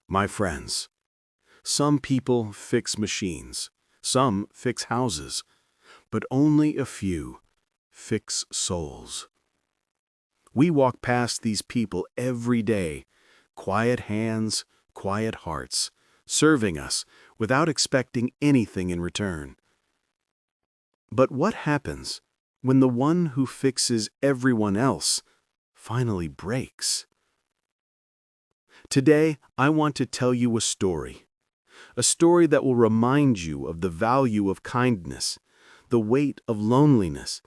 My friends, some people fix machines, some fix houses, but only a few fix souls. We walk past these people every day, quiet hands, quiet hearts, serving us without expecting anything in return. But what happens when the one who fixes everyone else finally breaks? Today, I want to tell you a story that will remind you of the value of kindness, the weight of loneliness,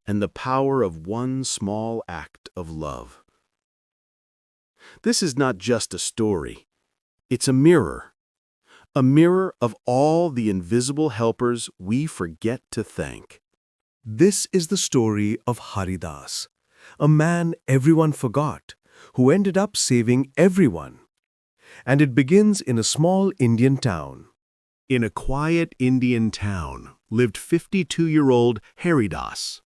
and the power of one small act of love. This is not just a story, it's a mirror of all the invisible helpers we forget to thank. This is the story of Haridas, a man everyone forgot, who ended up saving everyone. And it begins in a small Indian town. In a quiet Indian town lived 52-year-old Haridas,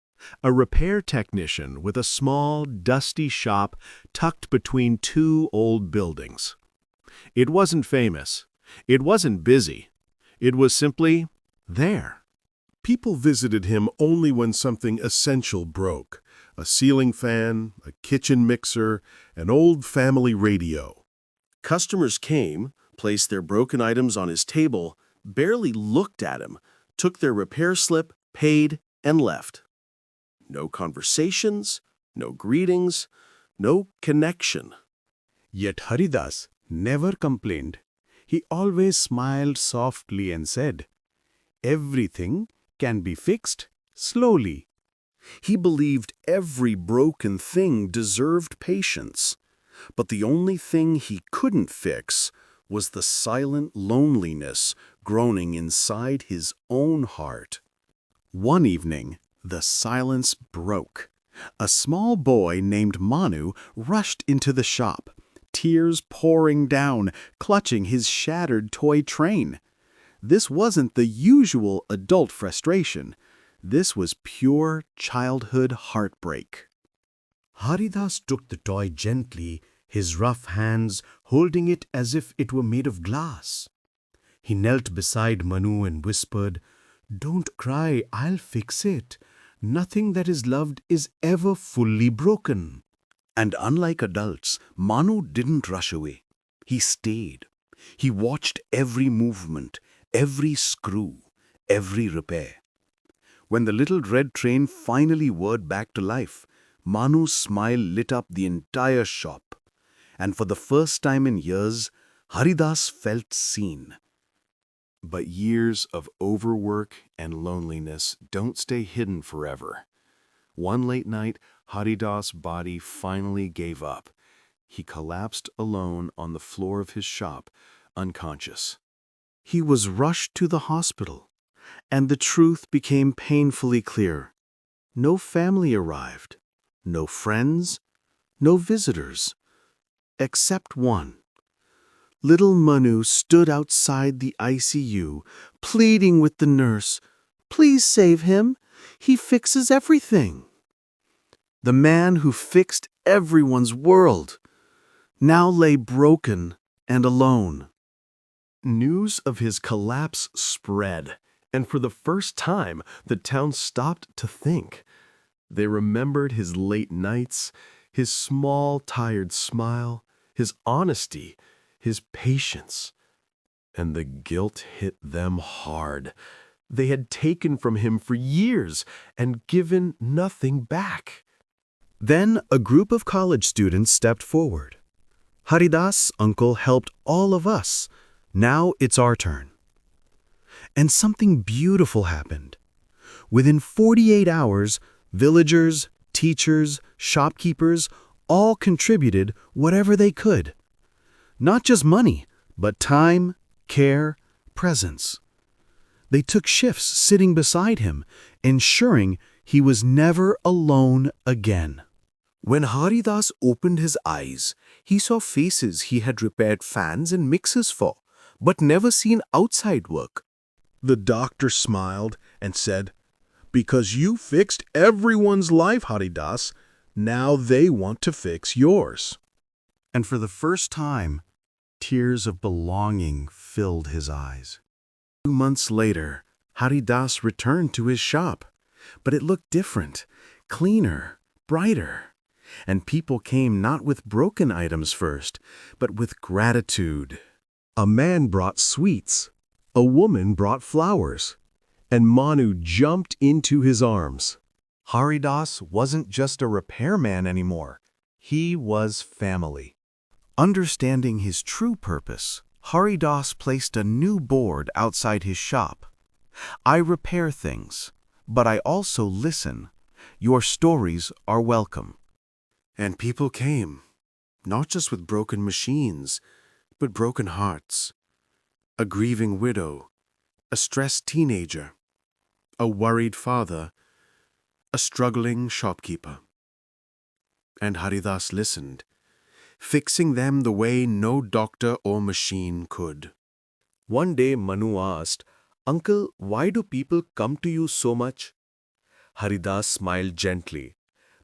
a repair technician with a small, dusty shop tucked between two old buildings. It wasn't famous. It wasn't busy. It was simply there. People visited him only when something essential broke: a ceiling fan, a kitchen mixer, an old family radio. Customers came, placed their broken items on his table, barely looked at him, took their repair slip, paid, and left. No conversations, no greetings, no connection. Yet Haridas never complained. He always smiled softly and said, "Everything can be fixed slowly." He believed every broken thing deserved patience, but the only thing he couldn't fix was the silent loneliness groaning inside his own heart. One evening, the silence broke. A small boy named Manu rushed into the shop, tears pouring down, clutching his shattered toy train. This wasn't the usual adult frustration. This was pure childhood heartbreak. Haridas took the toy gently, his rough hands holding it as if it were made of glass. He knelt beside Manu and whispered, "Don't cry, I'll fix it. Nothing that is loved is ever fully broken." And unlike adults, Manu didn't rush away. He stayed. He watched every movement, every screw, every repair. When the little red train finally whirred back to life, Manu's smile lit up the entire shop. And for the first time in years, Haridas felt seen. But years of overwork and loneliness don't stay hidden forever. One late night, Haridas' body finally gave up. He collapsed alone on the floor of his shop, unconscious. He was rushed to the hospital, and the truth became painfully clear. No family arrived, no friends, no visitors, except one. Little Manu stood outside the ICU, pleading with the nurse, "Please save him. He fixes everything." The man who fixed everyone's world now lay broken and alone. News of his collapse spread, and for the first time, the town stopped to think. They remembered his late nights, his small, tired smile, his honesty, his patience. And the guilt hit them hard. They had taken from him for years and given nothing back. Then a group of college students stepped forward. Haridas' uncle helped all of us. Now it's our turn. And something beautiful happened. Within 48 hours, villagers, teachers, shopkeepers all contributed whatever they could. Not just money, but time, care, presence. They took shifts sitting beside him, ensuring he was never alone again. When Haridas opened his eyes, he saw faces he had repaired fans and mixers for, but never seen outside work. The doctor smiled and said, "Because you fixed everyone's life, Haridas, now they want to fix yours." And for the first time, Tears of belonging filled his eyes. 2 months later, Haridas returned to his shop, but it looked different, cleaner, brighter. And people came not with broken items first, but with gratitude. A man brought sweets, a woman brought flowers, and Manu jumped into his arms. Haridas wasn't just a repairman anymore. He was family. Understanding his true purpose, Haridas placed a new board outside his shop. I repair things, but I also listen. Your stories are welcome. And people came, not just with broken machines, but broken hearts. A grieving widow, a stressed teenager, a worried father, a struggling shopkeeper. And Haridas listened, fixing them the way no doctor or machine could. One day Manu asked, "Uncle, why do people come to you so much?" Haridas smiled gently.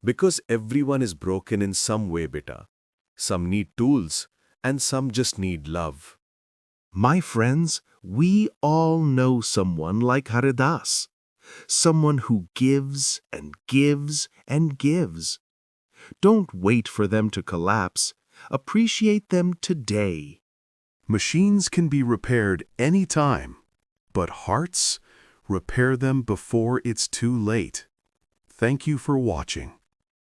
"Because everyone is broken in some way, beta. Some need tools, and some just need love." My friends, we all know someone like Haridas. Someone who gives and gives and gives. Don't wait for them to collapse. Appreciate them today. Machines can be repaired anytime, but hearts, repair them before it's too late. Thank you for watching.